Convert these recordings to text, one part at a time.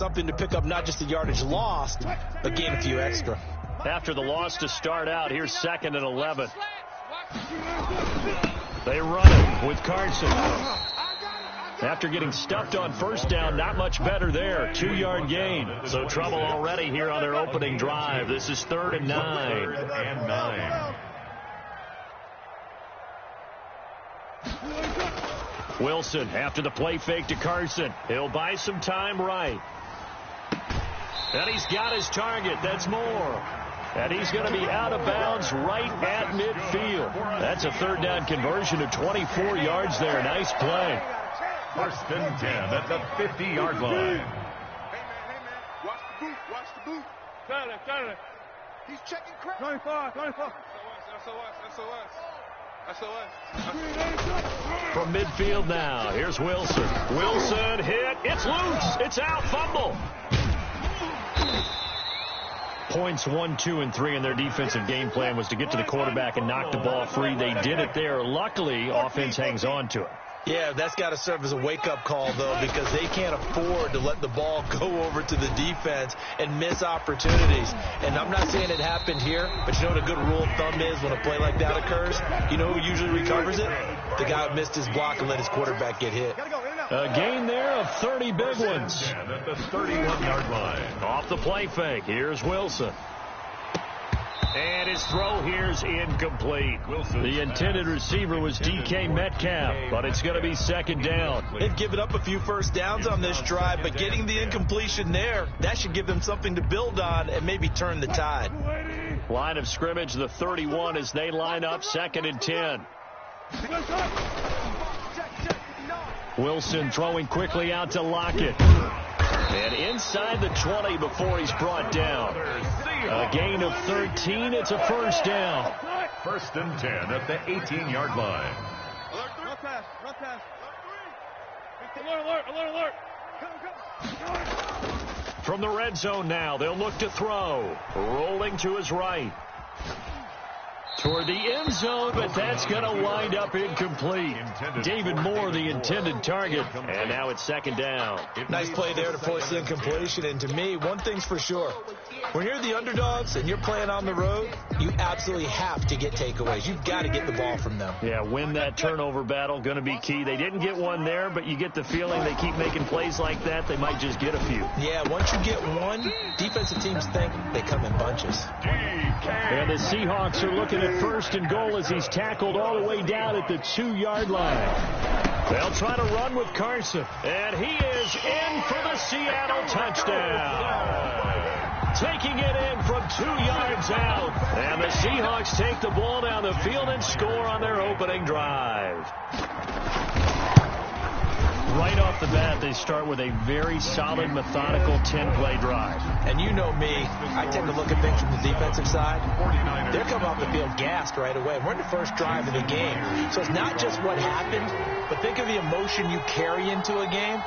something to pick up not just the yardage lost, but gain a few extra. After the loss to start out, here's 2nd and 11. They run it with Carson. After getting stuffed on first down, not much better there. 2-yard gain. So trouble already here on their opening drive. This is 3rd and 9. Wilson after the play fake to Carson. He'll buy some time right. And he's got his target. That's Moore. And he's going to be out of bounds right at midfield. That's a 3rd down conversion of 24 yards there. Nice play. 1st and 10 at the 50-yard line. Hey, man. Watch the boot. Watch the boot. Got it. He's checking crap. 25. SOS. From midfield now, here's Wilson. Wilson hit. It's loose. It's out. Fumble. Points 1, 2, and 3 in their defensive game plan was to get to the quarterback and knock the ball free. They did it there. Luckily, offense hangs on to it. Yeah, that's got to serve as a wake-up call, though, because they can't afford to let the ball go over to the defense and miss opportunities. And I'm not saying it happened here, but you know what a good rule of thumb is when a play like that occurs? You know who usually recovers it? The guy who missed his block and let his quarterback get hit. A gain there of 30 big ones. At the 31-yard line. Off the play fake, here's Wilson. And his throw here's incomplete. The intended receiver was DK Metcalf, but it's going to be 2nd down. They've given up a few first downs on this drive, but getting the incompletion there, that should give them something to build on and maybe turn the tide. Line of scrimmage, the 31 as they line up, 2nd and 10. Wilson throwing quickly out to Lockett. And inside the 20 before he's brought down. A gain of 13. It's a 1st down. 1st and 10 at the 18-yard line. Run pass. Alert. From the red zone now, they'll look to throw. Rolling to his right. Toward the end zone, but that's going to wind up incomplete. David Moore, the intended target, and now it's 2nd down. Nice play there to force the incompletion, and to me, one thing's for sure. When you're the underdogs and you're playing on the road, you absolutely have to get takeaways. You've got to get the ball from them. Yeah, win that turnover battle, going to be key. They didn't get one there, but you get the feeling they keep making plays like that, they might just get a few. Yeah, once you get one, defensive teams think they come in bunches. And the Seahawks are looking at 1st and goal as he's tackled all the way down at the 2-yard line. They'll try to run with Carson, and he is in for the Seattle touchdown. Taking it in from 2 yards out, and the Seahawks take the ball down the field and score on their opening drive. Right off the bat, they start with a very solid, methodical 10-play drive. And you know me, I tend to look at things from the defensive side. They're coming off the field gassed right away. We're in the first drive of the game. So it's not just what happened, but think of the emotion you carry into a game,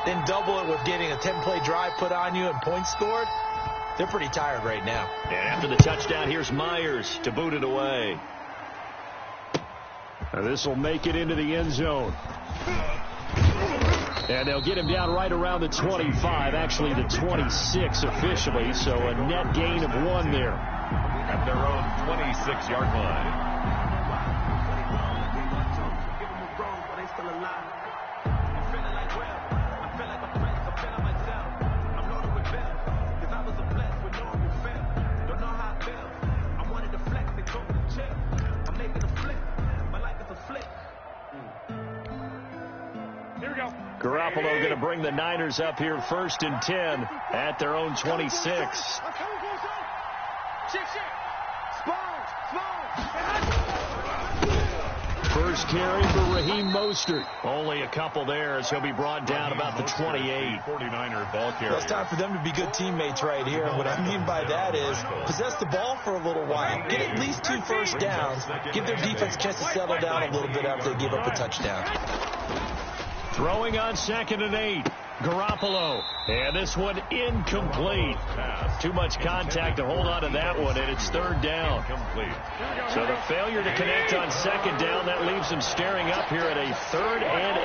then double it with getting a 10-play drive put on you and points scored. They're pretty tired right now. And after the touchdown, here's Myers to boot it away. This will make it into the end zone. And they'll get him down right around the 25, actually the 26 officially, so a net gain of 1 there. At their own 26-yard line. Garoppolo going to bring the Niners up here 1st and 10 at their own 26. First carry for Raheem Mostert. Only a couple there as he'll be brought down about the 28. 49er ball carrier. Well, it's time for them to be good teammates right here. And what I mean by that is possess the ball for a little while. Get at least 2 first downs. Give their defense a chance to settle down a little bit after they give up a touchdown. Throwing on 2nd and 8. Garoppolo. And this one incomplete. Too much contact to hold on to that one, and it's 3rd down. So the failure to connect on 2nd down, that leaves them staring up here at a 3rd and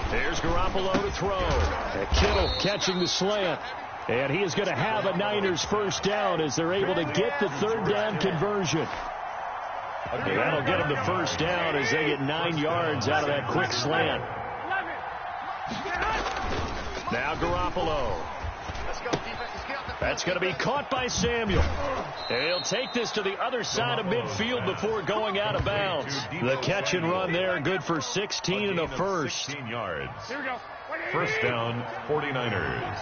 8. There's Garoppolo to throw. Kittle catching the slant. And he is going to have a Niners first down as they're able to get the third down conversion. And that'll get them the first down as they get 9 yards out of that quick slant. Now Garoppolo. That's going to be caught by Samuel. And he'll take this to the other side of midfield before going out of bounds. The catch and run there, good for 16 and a first. 16 yards. First down, 49ers.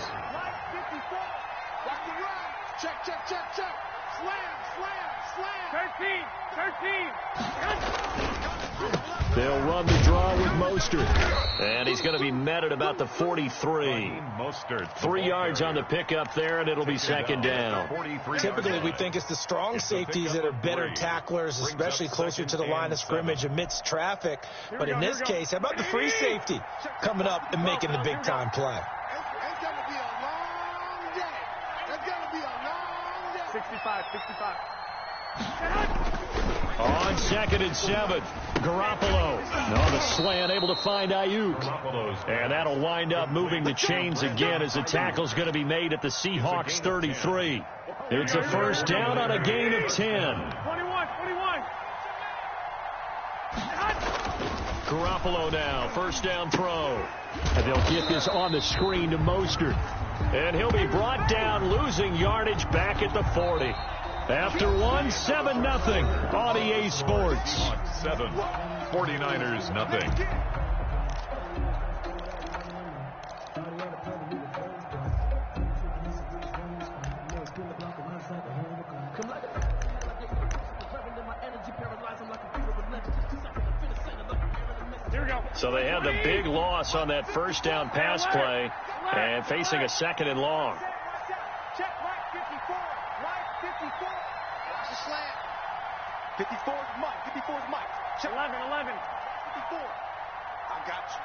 Check, check, check, check. Slam, slam, slam. 13. They'll run the draw with Mostert. And he's going to be met at about the 43. 3 yards on the pickup there, and it'll be second down. Typically, we think it's the strong safeties that are better tacklers, especially closer to the line of scrimmage amidst traffic. But in this case, how about the free safety coming up and making the big-time play? It's going to be a long day. It's going to be a long day. 65. On 2nd and 7, Garoppolo. No, the slant able to find Ayuk. And that'll wind up moving the chains again as the tackle's going to be made at the Seahawks 33. It's a first down on a gain of 10. 21. Garoppolo now, first down throw. And they'll get this on the screen to Mostert. And he'll be brought down, losing yardage back at the 40. After 7-0 on EA Sports. 7, 49ers nothing. So they had the big loss on that first down pass play and facing a 2nd and long. Check right 54. Right 54. Watch the slant. 54 is Mike. 54 is Mike. Check 11. 54. I got you.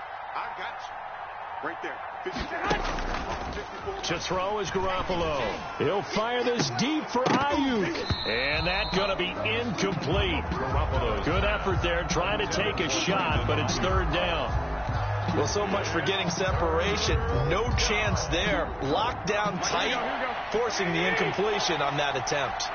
Right there. 54. To throw is Garoppolo. He'll fire this deep for Ayuk. And that's going to be incomplete. Good effort there trying to take a shot, but it's third down. Well, so much for getting separation. No chance there. Locked down tight, forcing the incompletion on that attempt.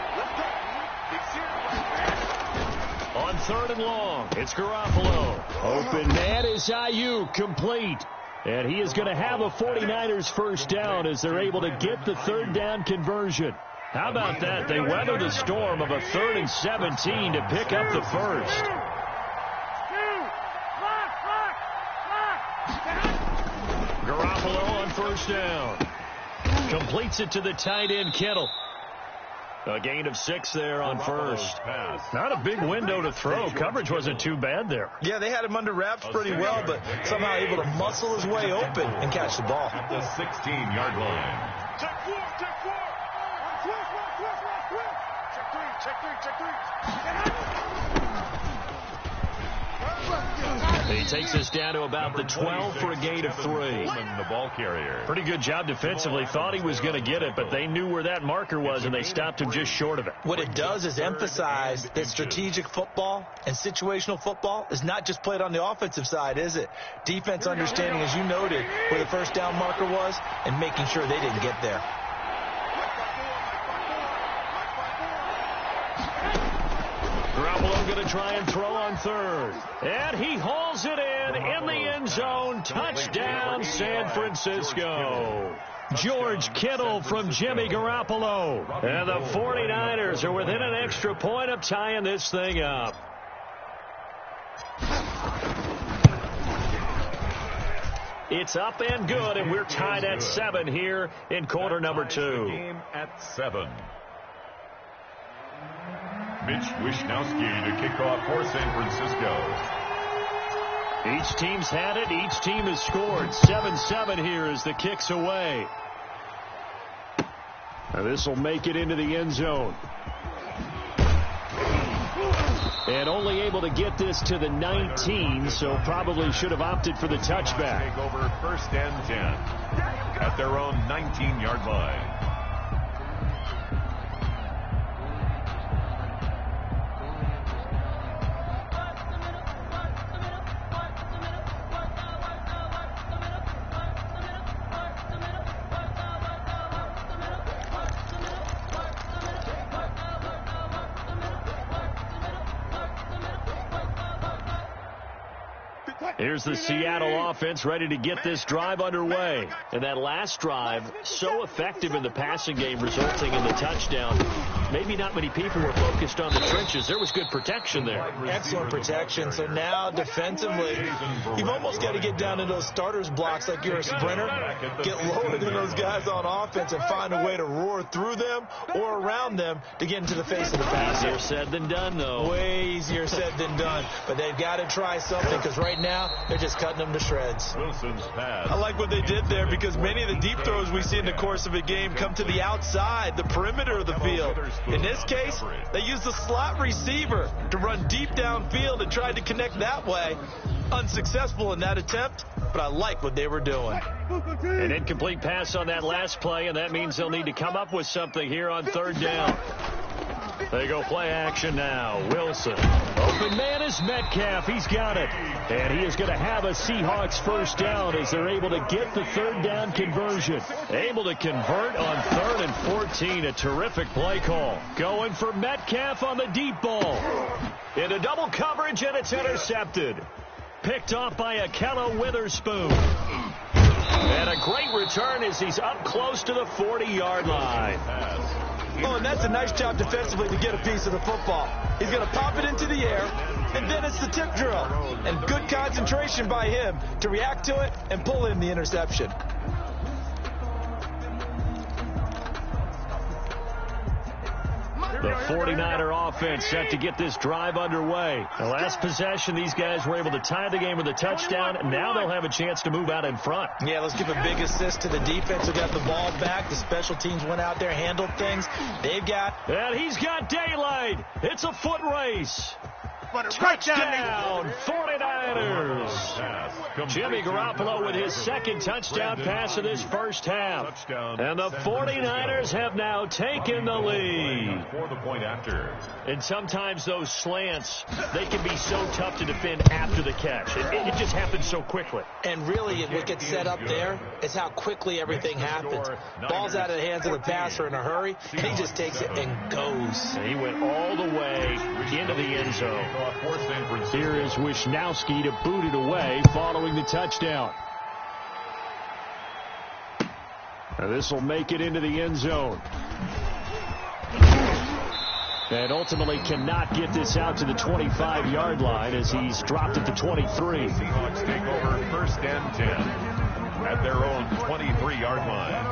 On 3rd and long, it's Garoppolo. Open man is Ayuk, complete. And he is going to have a 49ers first down as they're able to get the third down conversion. How about that? They weather the storm of a 3rd and 17 to pick up the first. Garoppolo on first down. Completes it to the tight end, Kittle. A gain of 6 there on first. Not a big window to throw. Coverage wasn't too bad there. Yeah, they had him under wraps pretty well, but somehow able to muscle his way open and catch the ball. At the 16-yard line. Check 4. Check 3. He takes us down to about the 12 for a gain of 3. The ball carrier. Pretty good job defensively. Thought he was going to get it, but they knew where that marker was, and they stopped him just short of it. What it does is emphasize that strategic football and situational football is not just played on the offensive side, is it? Defense understanding, as you noted, where the first down marker was and making sure they didn't get there. Garoppolo going to try and throw on 3rd. And he hauls it in the end zone. Touchdown, San Francisco. George Kittle from Jimmy Garoppolo. And the 49ers are within an extra point of tying this thing up. It's up and good, and we're tied at 7 here in quarter number 2. Game at 7. Mitch Wishnowski to kick off for San Francisco. Each team's had it. Each team has scored. 7-7 here as the kick's away. Now this will make it into the end zone. And only able to get this to the 19, so probably should have opted for the touchback. Take over 1st and 10 at their own 19-yard line. Here's the Seattle offense ready to get this drive underway. And that last drive, so effective in the passing game, resulting in the touchdown. Maybe not many people were focused on the trenches. There was good protection there. Excellent protection. So now defensively, you've almost got to get down in those starters blocks like you're a sprinter. Get lower than those guys on offense and find a way to roar through them or around them to get into the face of the passer. Easier said than done, though. Way easier said than done. But they've got to try something because right now, they're just cutting them to shreds. Wilson's pass. I like what they did there because many of the deep throws we see in the course of a game come to the outside, the perimeter of the field. In this case, they used the slot receiver to run deep downfield and tried to connect that way. Unsuccessful in that attempt, but I like what they were doing. An incomplete pass on that last play, and that means they'll need to come up with something here on third down. They go play action now. Wilson. Open man is Metcalf. He's got it. And he is going to have a Seahawks first down as they're able to get the third down conversion. Able to convert on 3rd and 14. A terrific play call. Going for Metcalf on the deep ball. Into double coverage, and it's intercepted. Picked off by Akello Witherspoon. And a great return as he's up close to the 40-yard line. Oh, and that's a nice job defensively to get a piece of the football. He's going to pop it into the air, and then it's the tip drill. And good concentration by him to react to it and pull in the interception. The 49er offense set to get this drive underway. The last possession, these guys were able to tie the game with a touchdown. Now they'll have a chance to move out in front. Yeah, let's give a big assist to the defense who got the ball back. The special teams went out there, handled things. They've got... And he's got daylight. It's a foot race. Touchdown, 49ers. Jimmy Garoppolo with his second touchdown pass of this first half. And the 49ers have now taken the lead. For the point after. And sometimes those slants, they can be so tough to defend after the catch. It just happens so quickly. And really, what gets set up there is how quickly everything happens. Ball's out of the hands of the passer in a hurry, and he just takes it and goes. He went all the way into the end zone. Here is Wisnowski to boot it away following the touchdown. Now this will make it into the end zone. And ultimately cannot get this out to the 25-yard line as he's dropped at the 23. Seahawks take over 1st and 10 at their own 23-yard line.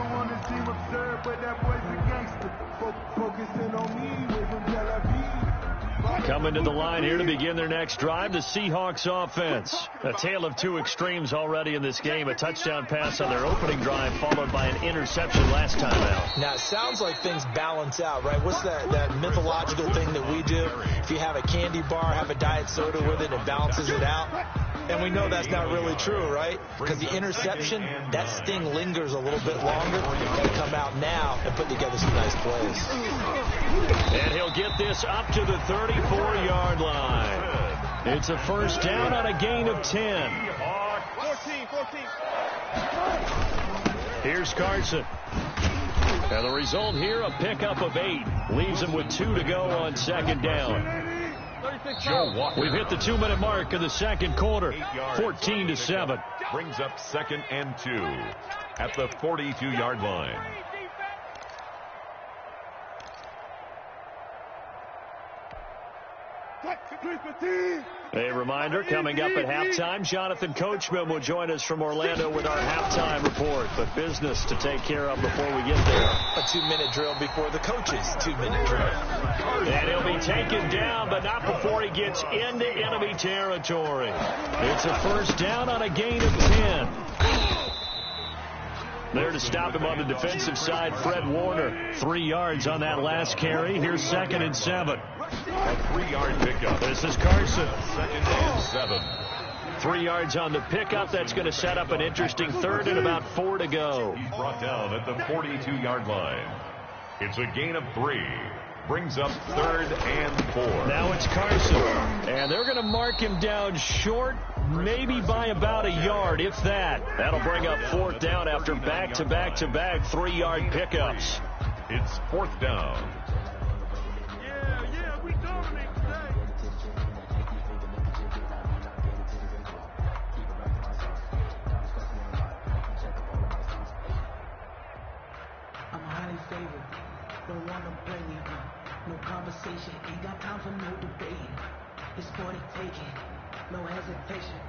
Coming to the line here to begin their next drive, the Seahawks offense. A tale of two extremes already in this game. A touchdown pass on their opening drive followed by an interception last time out. Now, it sounds like things balance out, right? What's that mythological thing that we do? If you have a candy bar, have a diet soda with it, it balances it out. And we know that's not really true, right? Because the interception, that sting lingers a little bit longer. They come out now and put together some nice plays. And he'll get this up to the 34-yard line. It's a first down on a gain of 10. 14. Here's Carson. And the result here, a pickup of 8. Leaves him with 2 to go on second down. We've hit the 2-minute mark in the second quarter. 14-7. Brings up 2nd and 2 at the 42-yard line. A reminder, coming up at halftime, Jonathan Coachman will join us from Orlando with our halftime report. But business to take care of before we get there. A 2-minute drill before the coach's 2-minute drill. And he'll be taken down, but not before he gets into enemy territory. It's a first down on a gain of 10. There to stop him on the defensive side, Fred Warner. 3 yards on that last carry. Here's 2nd and 7. A 3-yard pickup. This is Carson. 2nd and 7. 3 yards on the pickup. That's going to set up an interesting third and about 4 to go. He's brought down at the 42-yard line. It's a gain of 3. Brings up 3rd and 4. Now it's Carson. And they're going to mark him down short, maybe by about a yard, if that. That'll bring up 4th down after back-to-back-to-back 3-yard pickups. It's 4th down. No conversation, ain't got time for no debate. It's for the taking, no hesitation.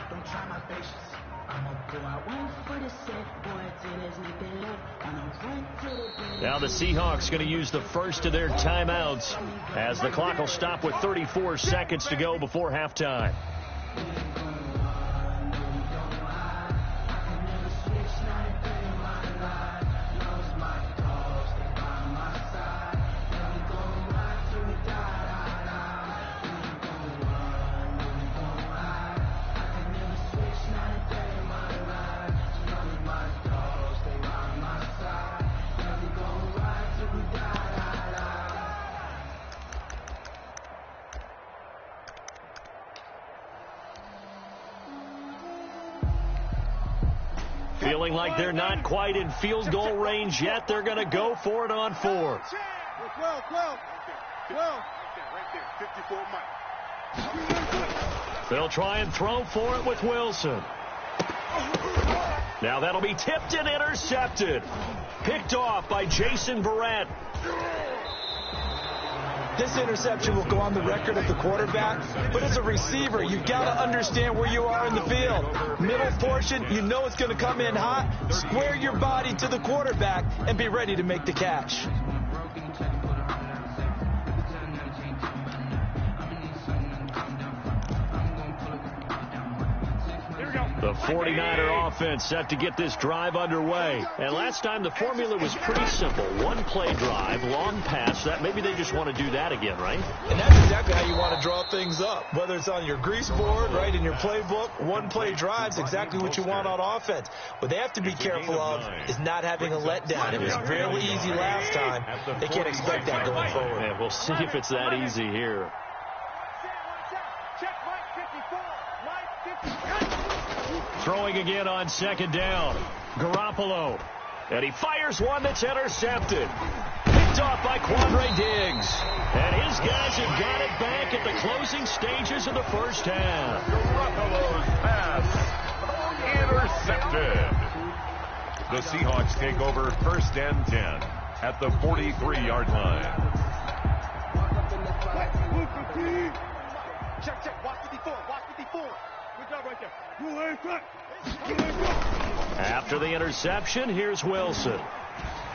Don't try my patience. I'ma go out one for the set, boy, till there's nothing left. I'ma run to the Now the Seahawks going to use the first of their timeouts as the clock will stop with 34 seconds to go before halftime. Feeling like they're not quite in field goal range yet, they're going to go for it on 4. They'll try and throw for it with Wilson. Now that'll be tipped and intercepted. Picked off by Jason Barrett. This interception will go on the record of the quarterback, but as a receiver, you've got to understand where you are in the field. Middle portion, you know it's going to come in hot. Square your body to the quarterback and be ready to make the catch. The 49er offense set to get this drive underway. And last time the formula was pretty simple. One play drive, long pass. That maybe they just want to do that again, right? And that's exactly how you want to draw things up. Whether it's on your grease board, right, in your playbook, one play drive's exactly what you want on offense. What they have to be careful of is not having a letdown. It was fairly easy last time. They can't expect that going forward. Yeah, we'll see if it's that easy here. Throwing again on second down. Garoppolo. And he fires one that's intercepted. Picked off by Quandre Diggs. And his guys have got it back at the closing stages of the first half. Garoppolo's pass intercepted. The Seahawks take over first and 10 at the 43-yard line. Check. Watch 54. Good job right there. After the interception, here's Wilson.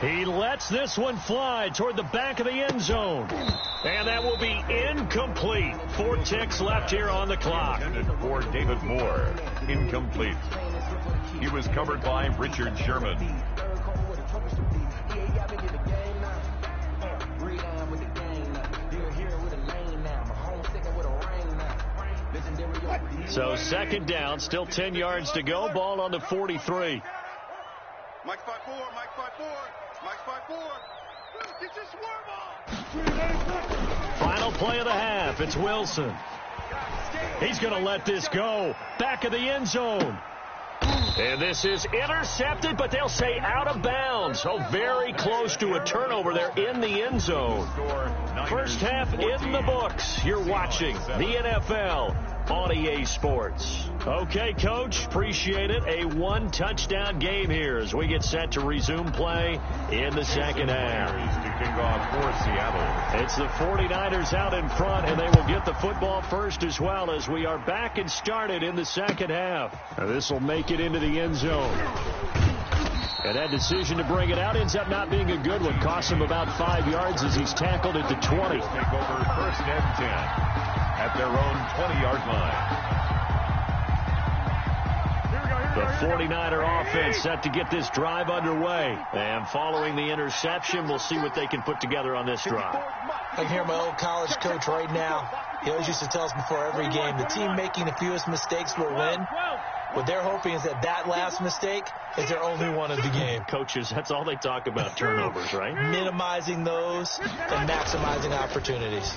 He lets this one fly toward the back of the end zone. And that will be incomplete. 4 ticks left here on the clock. For David Moore, incomplete. He was covered by Richard Sherman. So second down, still 10 yards to go. Ball on the 43. Mike 5-4. Get your swerve on. Final play of the half. It's Wilson. He's going to let this go. Back of the end zone. And this is intercepted, but they'll say out of bounds. So very close to a turnover there in the end zone. First half in the books. You're watching the NFL on EA Sports. Okay, Coach, appreciate it. A 1-touchdown game here as we get set to resume play in the second half. To kick off for Seattle. It's the 49ers out in front, and they will get the football first as well as we are back and started in the second half. This will make it into the end zone. And that decision to bring it out ends up not being a good one. Costs him about 5 yards as he's tackled at the 20. Take over first and 10 at their own 20-yard line. The 49er offense set to get this drive underway. And following the interception, we'll see what they can put together on this drive. I can hear my old college coach right now. He always used to tell us before every game, the team making the fewest mistakes will win. What they're hoping is that last mistake is their only one of the game. Coaches, that's all they talk about, turnovers, right? Minimizing those and maximizing opportunities.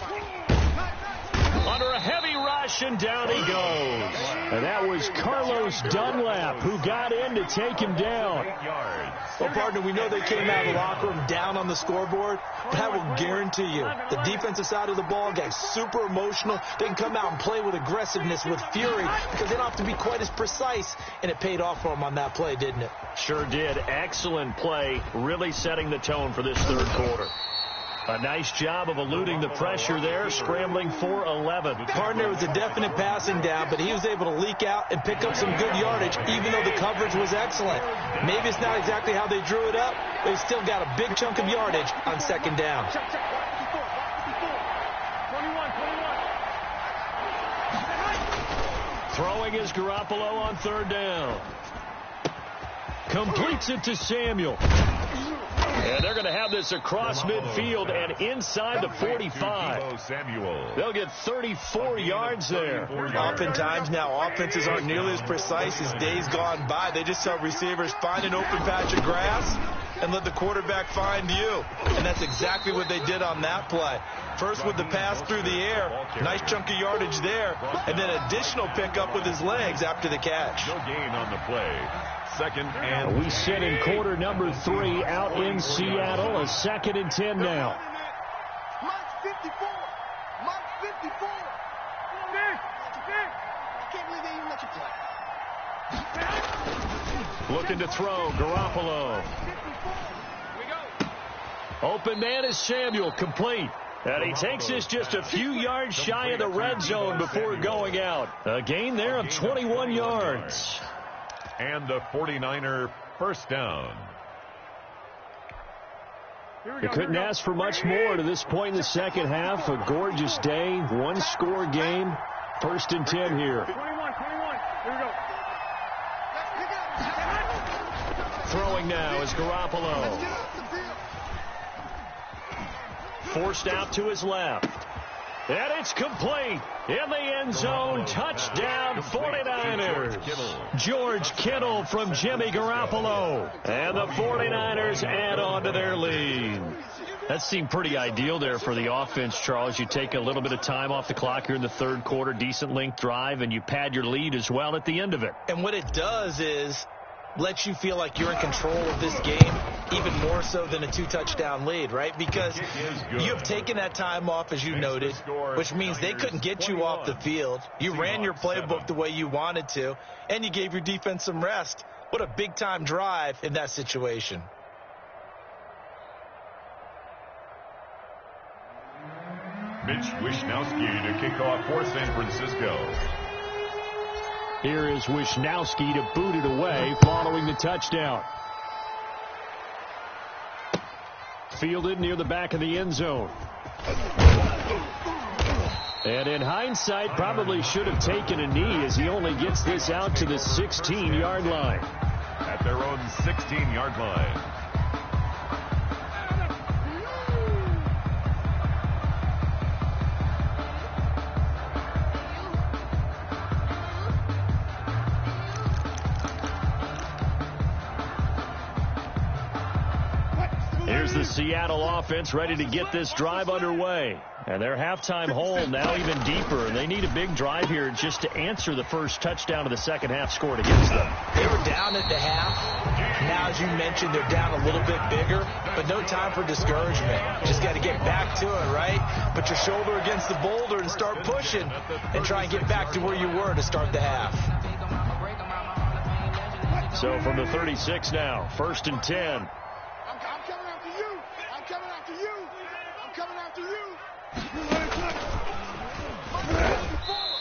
Under a heavy rush, and down he goes. And that was Carlos Dunlap who got in to take him down. Well, partner, we know they came out of the locker room down on the scoreboard, but I will guarantee you the defensive side of the ball got super emotional. They can come out and play with aggressiveness, with fury, because they don't have to be quite as precise, and it paid off for them on that play, didn't it? Sure did. Excellent play, really setting the tone for this third quarter. A nice job of eluding the pressure there, scrambling for 11. Partner was a definite passing down, but he was able to leak out and pick up some good yardage, even though the coverage was excellent. Maybe it's not exactly how they drew it up, but he still got a big chunk of yardage on second down. Throwing is Garoppolo on third down. Completes it to Samuel. And they're going to have this across midfield and inside the 45. They'll get 34 yards there. Oftentimes now offenses aren't nearly as precise as days gone by. They just have receivers find an open patch of grass and let the quarterback find you. And that's exactly what they did on that play. First with the pass through the air, nice chunk of yardage there, and then additional pickup with his legs after the catch. No gain on the play. Second and we sit in quarter number 3 out in Seattle. A 2nd and 10 now. Mike 54. Mike 54. I can't believe they even let you play. Looking to throw, Garoppolo. Open man is Samuel, complete. And he takes this just a few yards shy of the red zone before going out. A gain there of 21 yards. And the 49er first down. They couldn't ask for much more to this point in the second half. A gorgeous day, one-score game. 1st and 10 here. 21. Here we go. Throwing now is Garoppolo. Forced out to his left. And it's complete. In the end zone, touchdown 49ers. George Kittle from Jimmy Garoppolo. And the 49ers add on to their lead. That seemed pretty ideal there for the offense, Charles. You take a little bit of time off the clock here in the third quarter, decent length drive, and you pad your lead as well at the end of it. And what it does is lets you feel like you're in control of this game, even more so than a 2-touchdown lead, right? Because you have taken that time off, as you noted, which means they couldn't get you off the field. You ran your playbook the way you wanted to, and you gave your defense some rest. What a big-time drive in that situation. Mitch Wishnowsky to kick off for San Francisco. Here is Wishnowsky to boot it away following the touchdown. Fielded near the back of the end zone. And in hindsight, probably should have taken a knee as he only gets this out to the 16-yard line. At their own 16-yard line. Here's the Seattle offense ready to get this drive underway. And their halftime hole now even deeper. And they need a big drive here just to answer the first touchdown of the second half scored against them. They were down at the half. Now, as you mentioned, they're down a little bit bigger, but no time for discouragement. Just got to get back to it, right? Put your shoulder against the boulder and start pushing and try and get back to where you were to start the half. So from the 36 now, 1st and 10.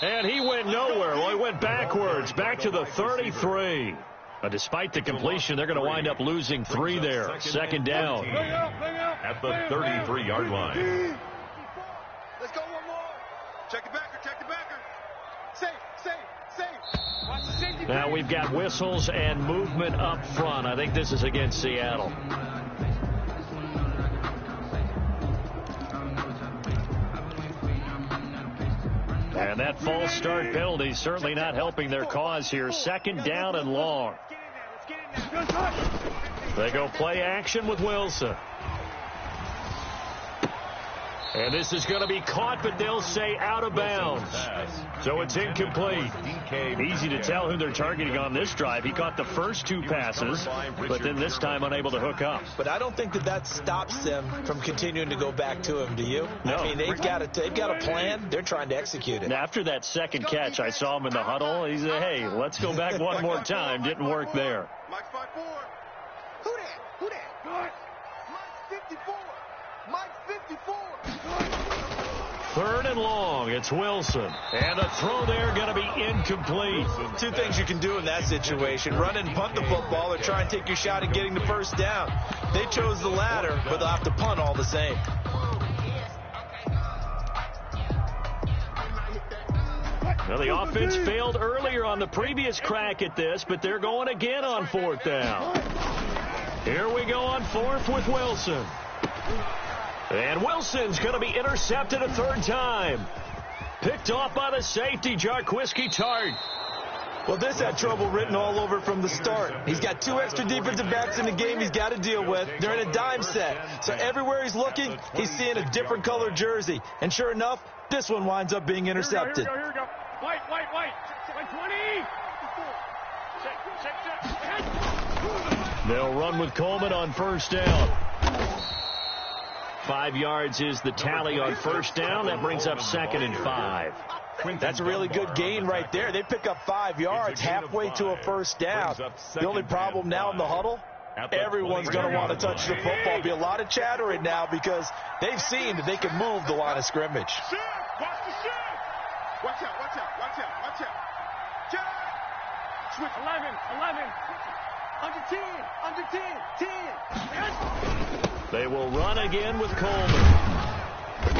And he went nowhere. Well, he went backwards, back to the 33. But despite the completion, they're going to wind up losing 3 there. 2nd down. At the 33-yard line. Let's go one more. Check the backer, check the backer. Safe. Watch the safety. Now we've got whistles and movement up front. I think this is against Seattle. And that false start penalty certainly not helping their cause here. 2nd down and long. They go play action with Wilson. And this is going to be caught, but they'll say out of bounds. So it's incomplete. Easy to tell who they're targeting on this drive. He caught the first 2 passes, but then this time unable to hook up. But I don't think that stops them from continuing to go back to him, do you? No. I mean, they've got a plan. They're trying to execute it. And after that second catch, I saw him in the huddle. He said, hey, let's go back one more time. Didn't work there. Mike 54. Who that? Mike 54. Mike 54. Third and long. It's Wilson. And the throw there going to be incomplete. Two things you can do in that situation. Run and punt the football or try and take your shot at getting the first down. They chose the latter, but they'll have to punt all the same. Well, the offense failed earlier on the previous crack at this, but they're going again on fourth down. Here we go on fourth with Wilson. And Wilson's going to be intercepted a third time. Picked off by the safety, Jarquiski Tart. Well, this had trouble written all over from the start. He's got two extra defensive backs in the game he's got to deal with. They're in a dime set. So everywhere he's looking, he's seeing a different color jersey. And sure enough, this one winds up being intercepted. Here we go. White. 20. They'll run with Coleman on first down. 5 yards is the tally on first down. That brings up 2nd and 5. That's a really good gain right there. They pick up 5 yards halfway to a first down. The only problem now in the huddle, everyone's going to want to touch the football. There'll be a lot of chattering now because they've seen that they can move the line of scrimmage. Watch out. Switch 11. Under 10. They will run again with Coleman.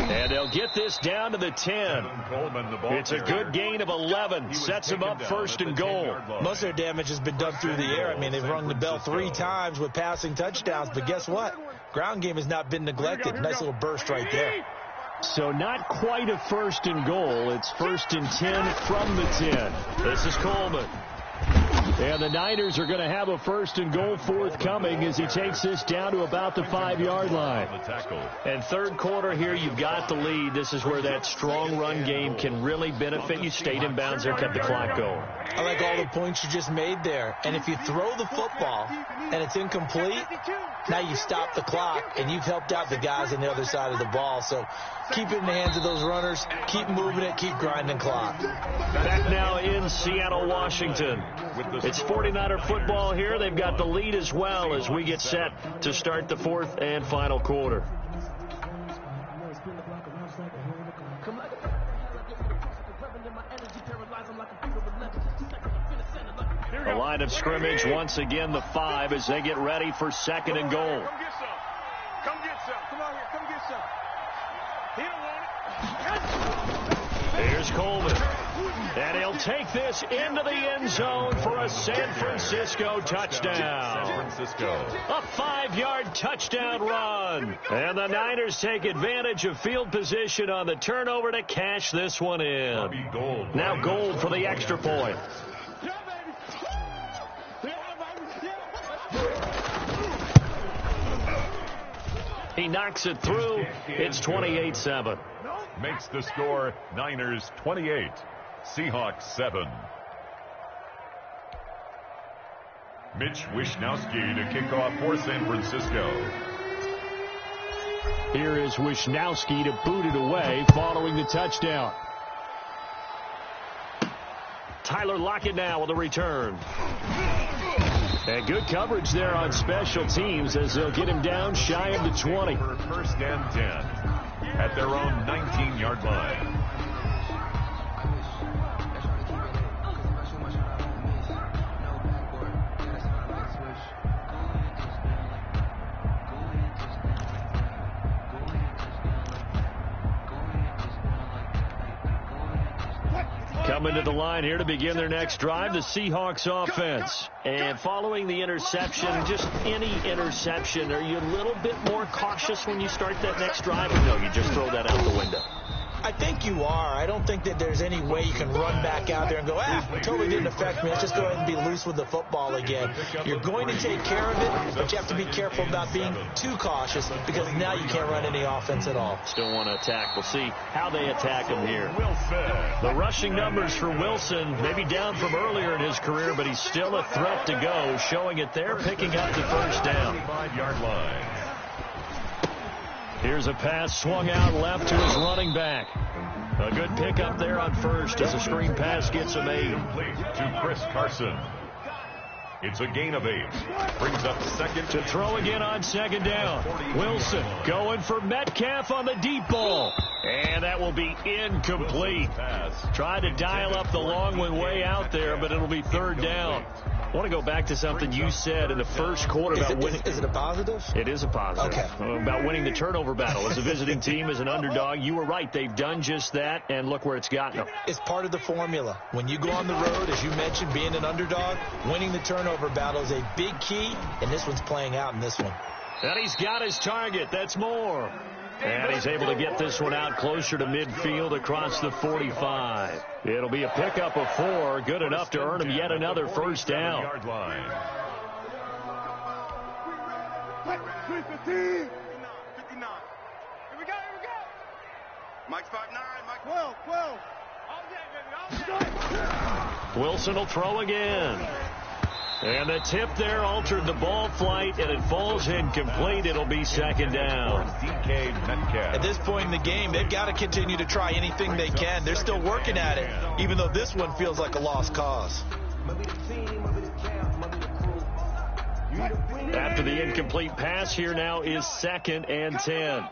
And they'll get this down to the 10. It's a good gain of 11. Sets them up first and goal. Most of their damage has been done through the air. I mean, they've rung the bell 3 times with passing touchdowns. But guess what? Ground game has not been neglected. Nice little burst right there. So not quite a first and goal. It's 1st and 10 from the 10. This is Coleman. And the Niners are going to have a 1st and goal forthcoming as he takes this down to about the 5-yard line. And third quarter here, you've got the lead. This is where that strong run game can really benefit you. Stayed in bounds there, kept the clock going. I like all the points you just made there. And if you throw the football and it's incomplete, now you stop the clock and you've helped out the guys on the other side of the ball. So keep it in the hands of those runners. Keep moving it. Keep grinding clock. Back now in Seattle, Washington. It's 49er football here. They've got the lead as well as we get set to start the fourth and final quarter. The line of scrimmage, once again, the 5 as they get ready for 2nd and goal. Come get some. Come on here. Come get some. He don't want it. Here's Coleman. And he'll take this into the end zone for a San Francisco touchdown. A 5-yard touchdown run. And the Niners take advantage of field position on the turnover to cash this one in. Now Gold for the extra point. He knocks it through. It's 28-7. Makes the score Niners 28, Seahawks 7. Mitch Wishnowsky to kick off for San Francisco. Here is Wishnowsky to boot it away following the touchdown. Tyler Lockett now with a return. And good coverage there on special teams as they'll get him down shy of the 20. For 1st and 10 at their own 19-yard line. Coming to the line here to begin their next drive, the Seahawks offense. And following the interception, just any interception, are you a little bit more cautious when you start that next drive, or no, you just throw that out the window? I think you are. I don't think that there's any way you can run back out there and go, it totally didn't affect me. Let's just go ahead and be loose with the football again. You're going to take care of it, but you have to be careful about being too cautious because now you can't run any offense at all. Still want to attack. We'll see how they attack him here. The rushing numbers for Wilson, maybe down from earlier in his career, but he's still a threat to go, showing it there, picking up the first down. 5-yard line. Here's a pass swung out left to his running back. A good pickup there on first as a screen pass gets him 8. To Chris Carson. It's a gain of 8. Brings up second. To throw again on second down. Wilson going for Metcalf on the deep ball. And that will be incomplete. Tried to dial up the long one way out there, but it'll be third down. I want to go back to something you said in the first quarter about winning. Is it a positive? It is a positive. Okay. About winning the turnover battle. As a visiting team, as an underdog, you were right. They've done just that, and look where it's gotten them. It's part of the formula. When you go on the road, as you mentioned, being an underdog, winning the turnover battle is a big key, and this one's playing out in this one. And he's got his target. That's more. And he's able to get this one out closer to midfield across the 45. It'll be a pickup of 4, good enough to earn him yet another first down. Yard line. 59. Here we go. Mike's 5'9", Mike 12. All day, baby, all day. Wilson will throw again. And the tip there altered the ball flight, and it falls incomplete. It'll be second down. DK Metcalf. At this point in the game, they've got to continue to try anything they can. They're still working at it, even though this one feels like a lost cause. After the incomplete pass, here now is 2nd and 10.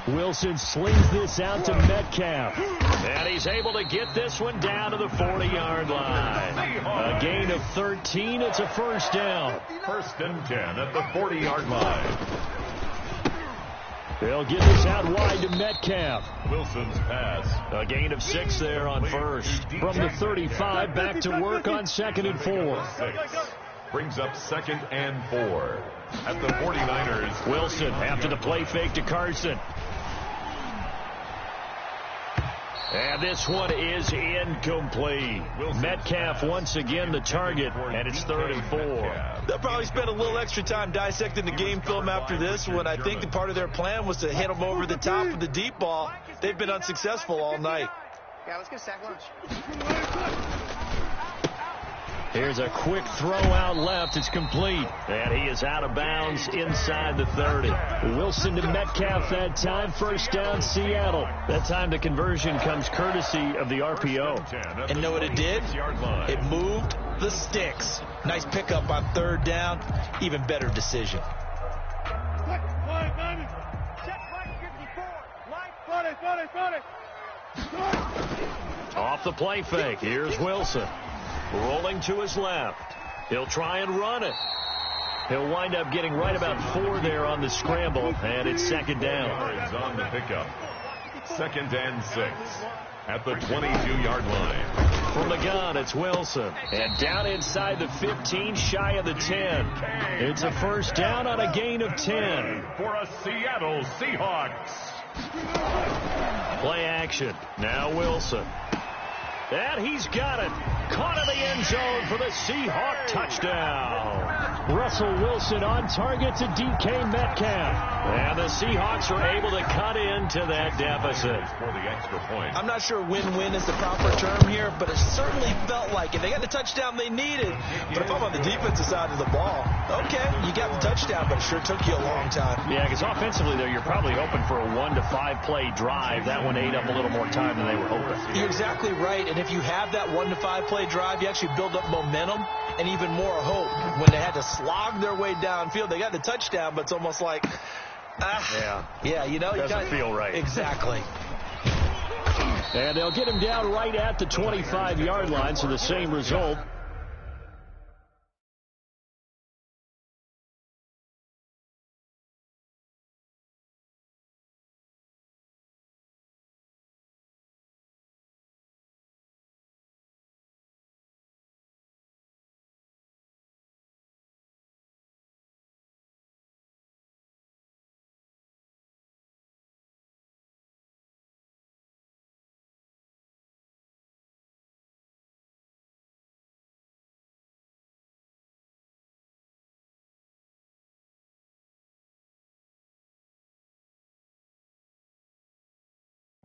Wilson slings this out to Metcalf. And he's able to get this one down to the 40-yard line. A gain of 13. It's a first down. First and 10 at the 40-yard line. They'll get this out wide to Metcalf. Wilson's pass. A gain of 6 there on first. From the 35, back to work on 2nd and 4. 6. Brings up 2nd and 4 at the 49ers. Wilson after the play fake to Carson. And this one is incomplete. Metcalf once again the target, and it's 3rd and 4. They'll probably spend a little extra time dissecting the game film after this one. I think the part of their plan was to hit them over the top of the deep ball. They've been unsuccessful all night. Yeah, let's get a sack lunch. Here's a quick throw out left. It's complete. And he is out of bounds inside the 30. Wilson to Metcalf that time. First down, Seattle. That time the conversion comes courtesy of the RPO. And know what it did? It moved the sticks. Nice pickup on 3rd down. Even better decision. Off the play fake. Here's Wilson. Rolling to his left. He'll try and run it. He'll wind up getting right about 4 there on the scramble, and it's 2nd down. Yards on the pickup. 2nd and 6 at the 22-yard line. From the gun, it's Wilson. And down inside the 15, shy of the 10. It's a first down on a gain of 10. For a Seattle Seahawks. Play action. Now Wilson. And he's got it. Caught in the end zone for the Seahawk touchdown. Russell Wilson on target to DK Metcalf. And the Seahawks are able to cut into that deficit. For the extra point. I'm not sure win-win is the proper term here, but it certainly felt like it. They got the touchdown they needed. But if I'm on the defensive side of the ball, okay, you got the touchdown, but it sure took you a long time. Yeah, because offensively there, you're probably hoping for a 1 to 5 play drive. That one ate up a little more time than they were hoping. You're exactly right. And if you have that 1 to 5 play drive, you actually build up momentum and even more hope. When they had to slog their way downfield, they got the touchdown, but it's almost like, yeah, you know, doesn't feel right. Exactly. And they'll get him down right at the 25-yard line, so the same result.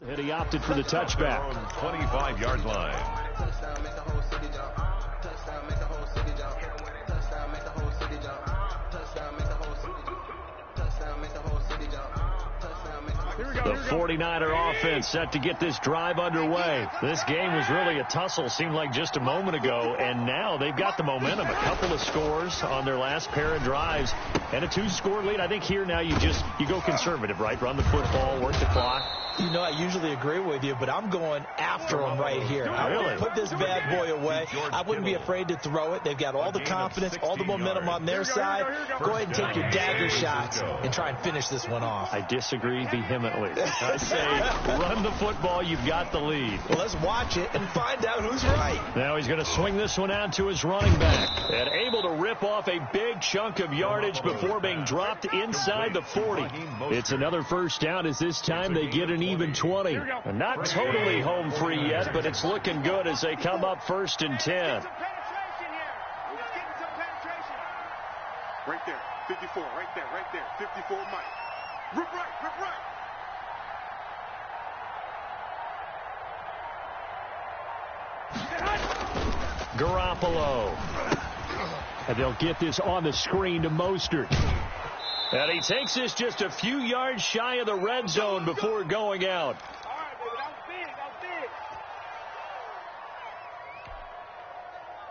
And he opted for the touchback. 25-yard line. Here we go. The 49er offense set to get this drive underway. This game was really a tussle, seemed like just a moment ago, and now they've got the momentum. A couple of scores on their last pair of drives, and a 2-score lead. I think here now you go conservative, right? Run the football, work the clock. You know, I usually agree with you, but I'm going after them right here. I want to put this bad boy away. I wouldn't be afraid to throw it. They've got all the confidence, all the momentum on their side. Go ahead and take your dagger shots and try and finish this one off. I disagree vehemently. I say run the football. You've got the lead. Well, let's watch it and find out who's right. Now he's going to swing this one out to his running back and able to rip off a big chunk of yardage before being dropped inside the 40. It's another first down as this time they get an even 20. Not totally home free yet, but it's looking good as they come up 1st and 10. Right there, 54, right there, 54, Mike. Rip right. Garoppolo. And they'll get this on the screen to Mostert. And he takes this just a few yards shy of the red zone before going out. All right, baby, that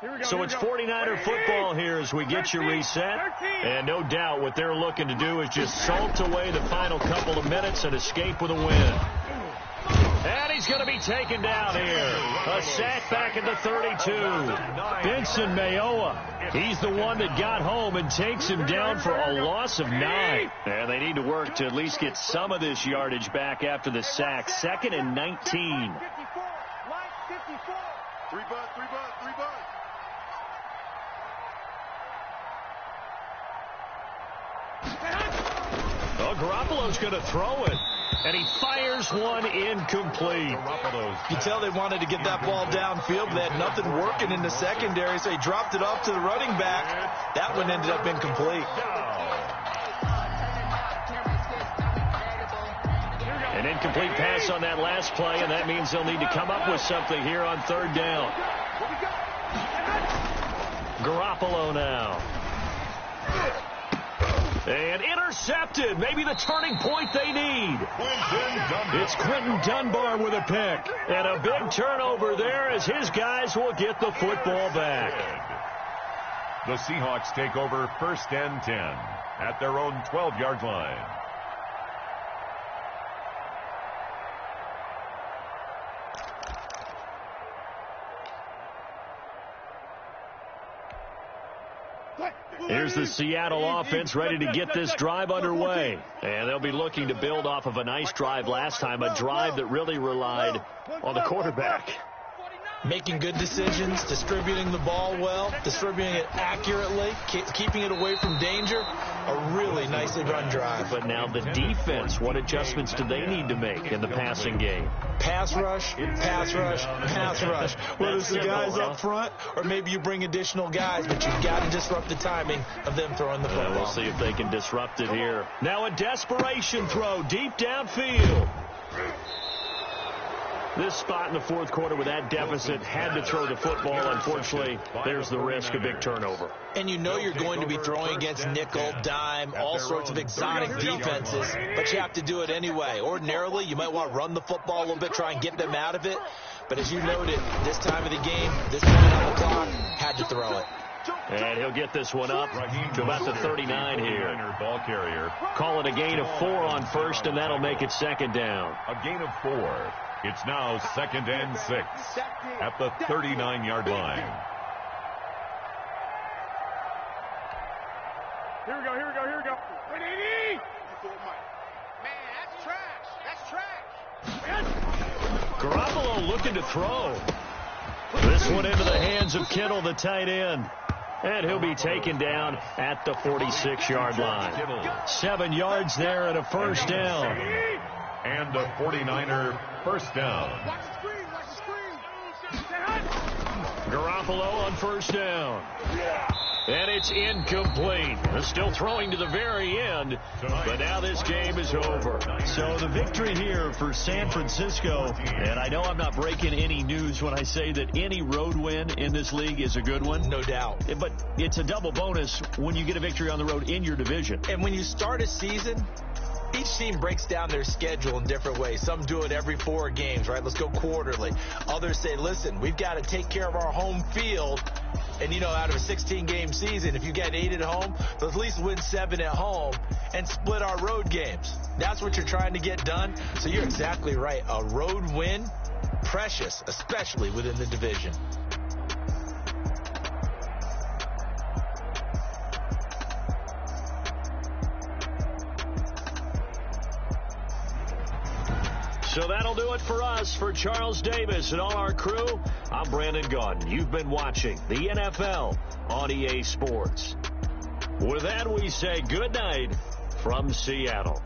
was big. So it's 49er football here as we get you reset. And no doubt what they're looking to do is just salt away the final couple of minutes and escape with a win. And he's going to be taken down here. A sack back at the 32. Vincent Mayoa. He's the one that got home and takes him down for a loss of 9. And they need to work to at least get some of this yardage back after the sack. 2nd and 19. 54, Mike, 54. 3 bud. Oh, Garoppolo's going to throw it. And he fires one incomplete. You tell they wanted to get that ball downfield, but they had nothing working in the secondary, so he dropped it off to the running back. That one ended up incomplete. An incomplete pass on that last play, and that means they'll need to come up with something here on 3rd down. Garoppolo now. And intercepted. Maybe the turning point they need. It's Quentin Dunbar with a pick. And a big turnover there as his guys will get the football back. The Seahawks take over 1st and 10 at their own 12-yard line. Here's the Seattle offense ready to get this drive underway. And they'll be looking to build off of a nice drive last time, a drive that really relied on the quarterback. Making good decisions, distributing the ball well, distributing it accurately, keeping it away from danger. A really nicely run drive. But now the defense, what adjustments do they need to make in the passing game? Pass rush, pass rush, pass rush. Whether it's the guys up front or maybe you bring additional guys, but you've got to disrupt the timing of them throwing the football. We'll see if they can disrupt it here. Now a desperation throw deep downfield. This spot in the 4th quarter with that deficit had to throw the football. Unfortunately, there's the risk of big turnover. And you know you're going to be throwing against nickel, dime, all sorts of exotic defenses, but you have to do it anyway. Ordinarily, you might want to run the football a little bit, try and get them out of it. But as you noted, this time of the game, this point on the clock, had to throw it. And he'll get this one up to about the 39 here. Ball carrier. Call it a gain of 4 on 1st, and that'll make it 2nd down. A gain of 4. It's now 2nd and 6 at the 39-yard line. Here we go. Ready? Man, that's trash. Garoppolo looking to throw. This one into the hands of Kittle, the tight end. And he'll be taken down at the 46-yard line. 7 yards there and a 1st down. And a 49er 1st down. Watch the screen. Garoppolo on 1st down. And it's incomplete. They're still throwing to the very end, but now this game is over. So the victory here for San Francisco, and I know I'm not breaking any news when I say that any road win in this league is a good one. No doubt. But it's a double bonus when you get a victory on the road in your division. And when you start a season Each team breaks down their schedule in different ways. Some do it every 4 games, right? Let's go quarterly. Others say, listen, we've got to take care of our home field. And, out of a 16-game season, if you get 8 at home, let's at least win 7 at home and split our road games. That's what you're trying to get done. So you're exactly right. A road win, precious, especially within the division. So that'll do it for us. For Charles Davis and all our crew, I'm Brandon Gaudin. You've been watching the NFL on EA Sports. With that, we say good night from Seattle.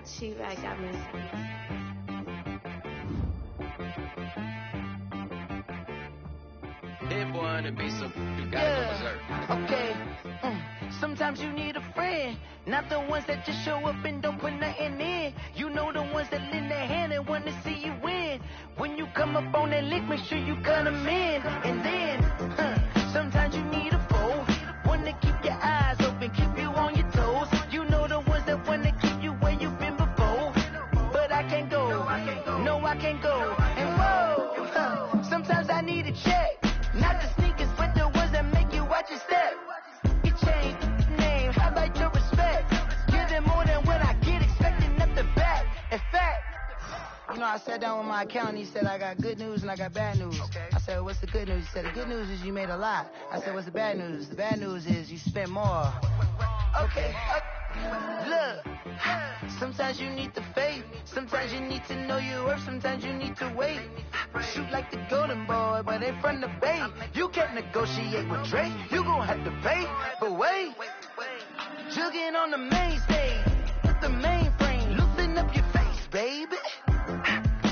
She got me. That boy on the beat, so you gotta go berserk. Okay. Sometimes you need a friend, not the ones that just show up and don't put nothing in. You know the ones that lend their hand and want to see you win. When you come up on that lick, make sure you cut them in. And then, sometimes you need a foe, one to keep your eyes open, keep you on your toes. You know the ones that want to keep you where you've been before. But I can't go, no, I can't go. And whoa, sometimes I need a check, not the sneakers, but the ones that make you watch your step. You change name, how about your respect? Give them more than what I get, expecting up the back. In fact, I sat down with my accountant. He said, I got good news and I got bad news. Okay. I said, what's the good news? He said, the good news is you made a lot. I said, what's the bad news? The bad news is you spent more. Okay. Look, sometimes you need the faith. Sometimes you need to know your worth. Sometimes you need to wait. Shoot like the golden boy, but in front of the bay. You can't negotiate with Drake. You gon' have to pay. But wait, jugging on the main stage. Put the mainframe, loosen up your face, baby.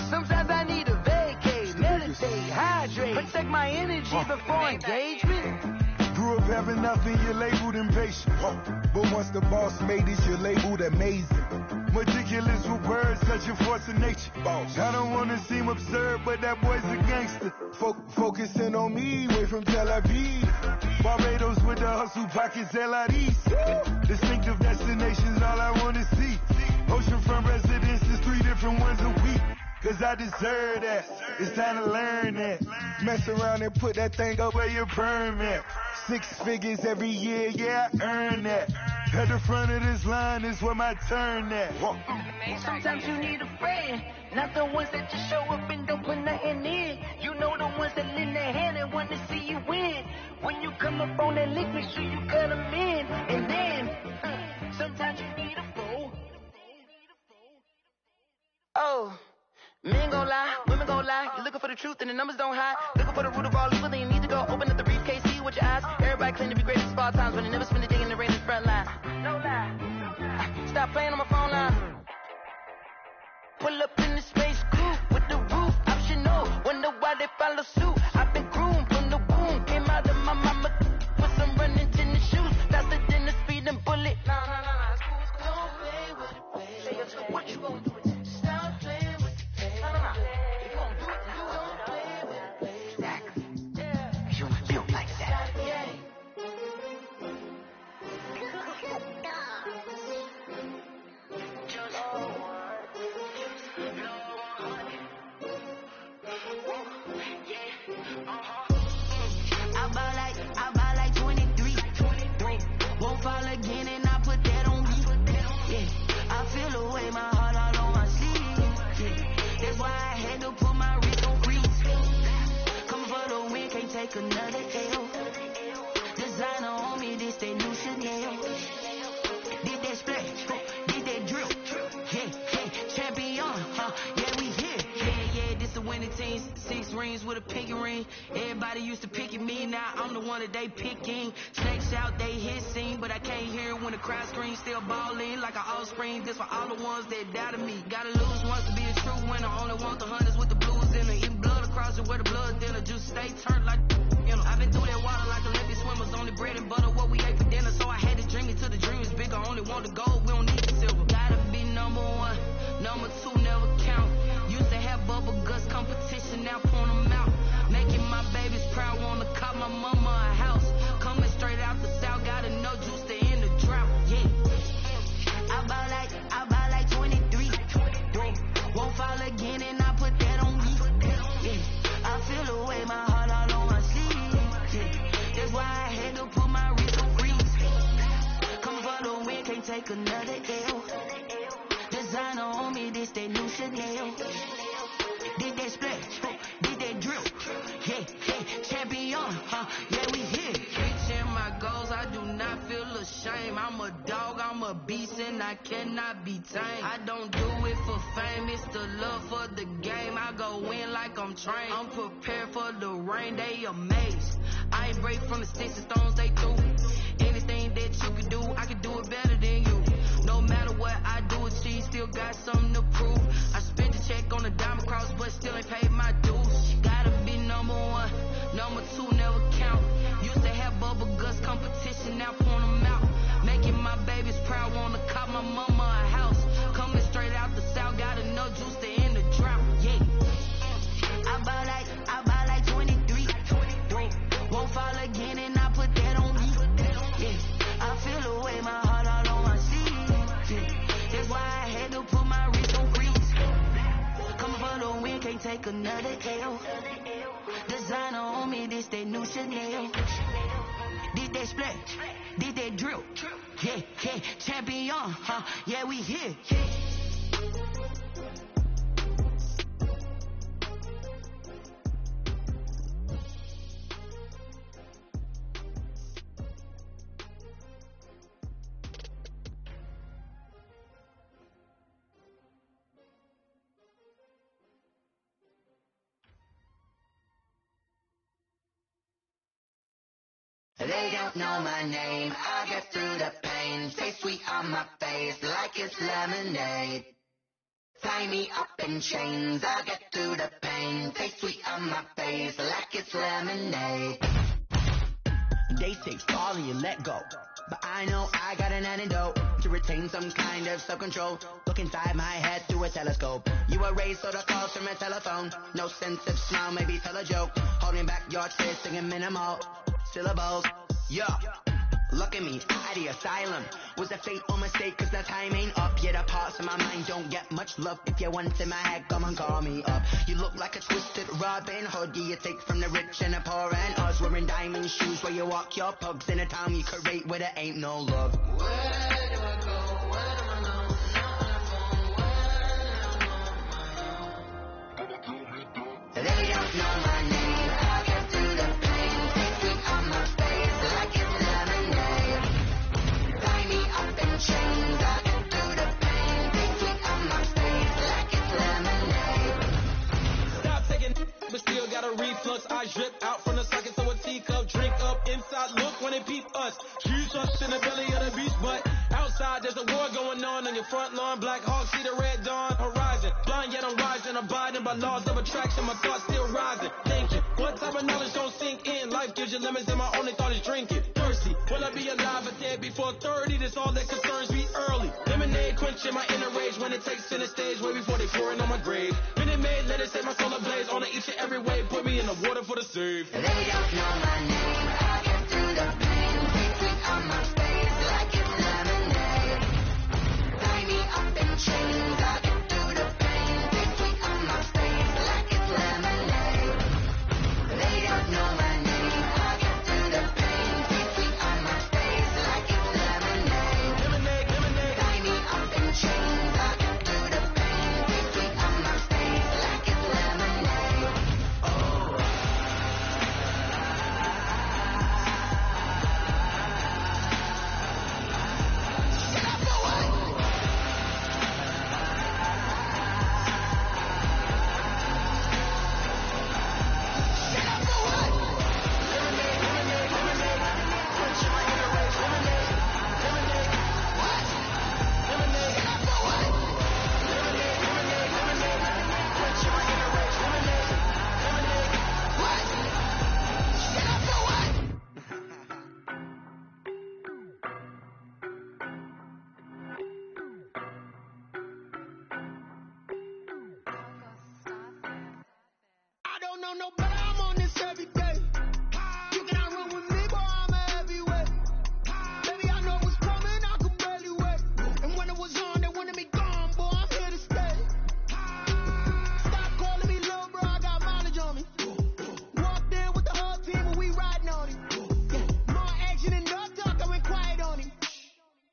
Sometimes I need a vacate, meditate, hydrate, protect my energy before engagement. Grew up having nothing, you're labeled impatient. But once the boss made it, you're labeled amazing. Meticulous with words, such a force of nature. I don't want to seem absurd, but that boy's a gangster. Focusing on me, way from Tel Aviv. Barbados with the hustle pockets, LIDs. Distinctive destinations, all I want to see. Oceanfront residences, 3 different ones a week. Cause I deserve that, it's time to learn that. Mess around and put that thing up where your permit. 6 figures every year, yeah, I earn that. At the front of this line is where my turn at. Sometimes you need a friend, not the ones that just show up and don't put nothing in. You know the ones that lend their hand and want to see you win. When you come up on that link, make sure you cut them in. And then, sometimes you need a fool. Oh. Men gon' lie, women gon' lie. You're looking for the truth and the numbers don't hide. Looking for the root of all evil, then you need to go open up the briefcase, see with your eyes. Everybody claim to be greatest of all times, but they never spend a day in the rain in the front line. No lie. Stop playing on my phone line. Pull up in the space coupe with the roof optional. Wonder why they follow suit. I've been groomed from the womb. Came out of my mama with some running tennis shoes. Faster than the speeding bullet. Nah. Don't play with it, baby. What you gonna do? I buy like 23. Won't fall again and I put that on me. Yeah, I feel away my heart all on my sleeve. Yeah, that's why I had to put my wrist on freeze. Come for the win, can't take another L. Designer on me, this many teams, 6 rings with a pinky ring. Everybody used to pick at me, now I'm the one that they picking. Snakes out, they hit scene, but I can't hear when the crowd screams. Still balling like an offspring. This for all the ones that doubted me. Gotta lose once to be a true winner. Only want the hunters with the blues in it. Eating blood across it where the blood dinner. Juice stay turned like, you know. I've been through that water like Olympic swimmers. Only bread and butter, what we ate for dinner. So I had to dream it till the dream is bigger. Only want the gold, we don't need the silver. Gotta be number 1, number 2 never count. Used to have bubble guts competition, now point them out. Making my babies proud, wanna cop my mama a house. Coming straight out the south, gotta know juice to end the drought. Yeah, I buy like 23. Won't fall again, and I put that on me. Yeah, I feel the way, my heart all on my sleeve. Yeah, that's why I had to put my wrist on freeze. Come for the win, can't take another L. Designer on me, this that new Chanel. Did that splash, did that drill. Yeah, champion, yeah, we here. Reaching my goals, I do not feel ashamed. I'm a dog, I'm a beast, and I cannot be tamed. I don't do it for fame, it's the love for the game. I go in like I'm trained. I'm prepared for the rain, they amazed. I ain't break from the sticks and stones they threw. Anything that you can do, I can do it better than you. No matter what I do, achieve, still got something to prove. I spent the check on the diamond cross, but still ain't paid my dues. Gotta be number 1, number 2 never count. Used to have bubble guts competition, now point them out. Making my babies proud, wanna cop my mama a house. Coming straight out the south, gotta know juice to end the drought. Yeah, I buy like 23. Won't fall again, and I put that on me. Yeah, I feel the way, my heart all on my sleeve. Yeah, that's why I had to put my wrist on freeze. Come for the win, can't take another L. Designer on me, this that new Chanel. Did that splash, did that drill. Yeah, champion, yeah, we here. They don't know my name, I get through the pain. Stay sweet on my face like it's lemonade. Tie me up in chains, I get through the pain. Stay sweet on my face like it's lemonade. They say fall and you let go, but I know I got an antidote to retain some kind of self-control. Look inside my head through a telescope. You erase all the calls from a telephone. No sense of smile, maybe tell a joke. Holding back your tears, singing minimal syllables. Yeah, look at me, at the asylum. Was a fate or mistake, cause the time ain't up. Yet the parts of my mind don't get much love. If you want in my head, come and call me up. You look like a twisted Robin Hood. You take from the rich and the poor and us. Wearing diamond shoes where you walk your pugs in a town you create where there ain't no love. Where do I go? Where do I know? They don't know my name. I get through the pain. Take sweet on my face like it's lemonade. Tie me up in chains. I get through the pain. Take sweet on my face like it's lemonade. Stop taking, but still got a reflux. I drip out from the socket to a teacup. Drink up inside. Look when they peep us. Shoes us in the belly of the beast, but outside there's a war going on your front lawn. Black Hawk see the red dawn horizon. Blind yet I'm rising, abiding by laws of attraction. My thoughts still rising. Thinking, what type of knowledge don't sink in? Life gives you lemons and my only thought is drinking. Thirsty, will I be alive or dead before 30? That's all that concerns me early. Lemonade quenching my inner rage when it takes center stage way before they pour it on my grave. Minute Maid, let it set my soul ablaze. On each and every way, put me in the water for the save. They don't know my name, I get through the pain. Take sweet on my face like it's lemonade. Tie me up in chains, I get through the pain. Take sweet on my face like it's lemonade. They don't know my name, I get through the pain. Take sweet on my face like it's lemonade. Lemonade. Tie me up in chains, I get through the pain. Take sweet on my face like it's lemonade. Oh. know no better, I'm on this every day. You cannot run with me, boy, I'm a heavyweight. Baby, I know what's coming, I could barely wait. And when it was on, they wanted me gone, boy, I'm here to stay. Stop calling me little bro, I got mileage on me. Walked in with the whole team and we riding on him. Yeah, more action and no talk, I went quiet on him.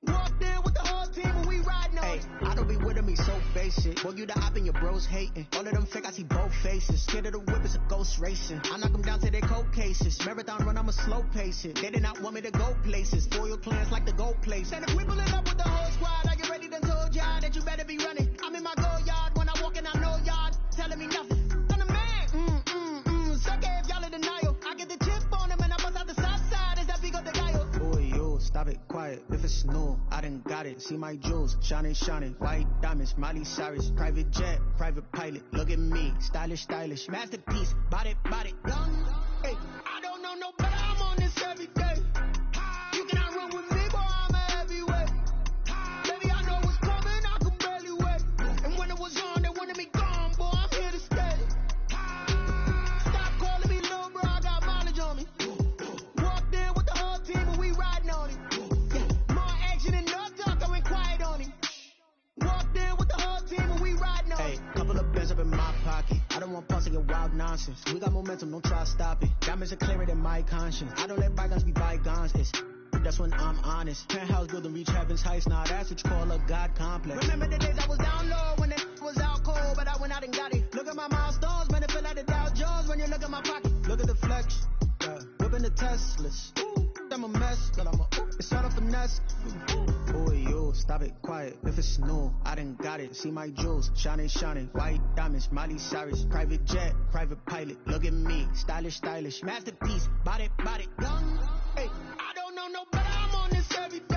Walked in with the whole team and we riding on him. I don't be with me so basic. Boy, you the op and your bros hating. All of them fake, I see both faces. Scared of the whip, it's a ghost racing. I knock them down to their cold cases. Marathon run, I'ma slow pace it. They did not want me to go places. Foil plans like the gold place. And if we pulling up with the whole squad, are you ready to told y'all that you better be running? I'm in my go yard when I walk in, I know y'all telling me nothing. I'm the man, suck it if y'all in denial. I get the chip on him and I bust out the south side. Is that Vigo de Gallo? Boy, yo, stop it, quiet. If it's new, I done got it. See my jewels, shining, shining. White diamonds, Miley Cyrus. Private jet, private pilot. Look at me, stylish, stylish. Masterpiece, body, young. Hey, I don't know no better, I'm on this every day. You cannot run with me, boy, I'm a heavyweight. Baby, I know what's coming, I could barely wait. And when it was on, they wanted me gone, boy, I'm here to stay. Stop calling me little bro, I got mileage on me. Walked in with the whole team and we riding on him. Yeah, more action and no talk, I went quiet on him. Walked in with the whole team and we riding on him. Couple of bands up in my pocket. I don't want pumps to get wild nonsense. We got momentum, don't try to stop it. Diamonds are clearer than my conscience. I don't let bygones be bygones. That's when I'm honest. Penthouse building, reach heaven's heights. Now that's what you call a God complex. Remember the days I was down low when it was out cold, but I went out and got it. Look at my milestones, man, it feel like the Dow Jones when you look at my pocket. Look at the flex. Whipping the Teslas. I'm a mess, but it's all a finesse. Boy, yo, stop it, quiet. If it's new, I done got it. See my jewels, shining, shining. White diamonds, Miley Cyrus. Private jet, private pilot. Look at me, stylish, stylish. Masterpiece, body, young. Hey, I don't know no better, I'm on this every day.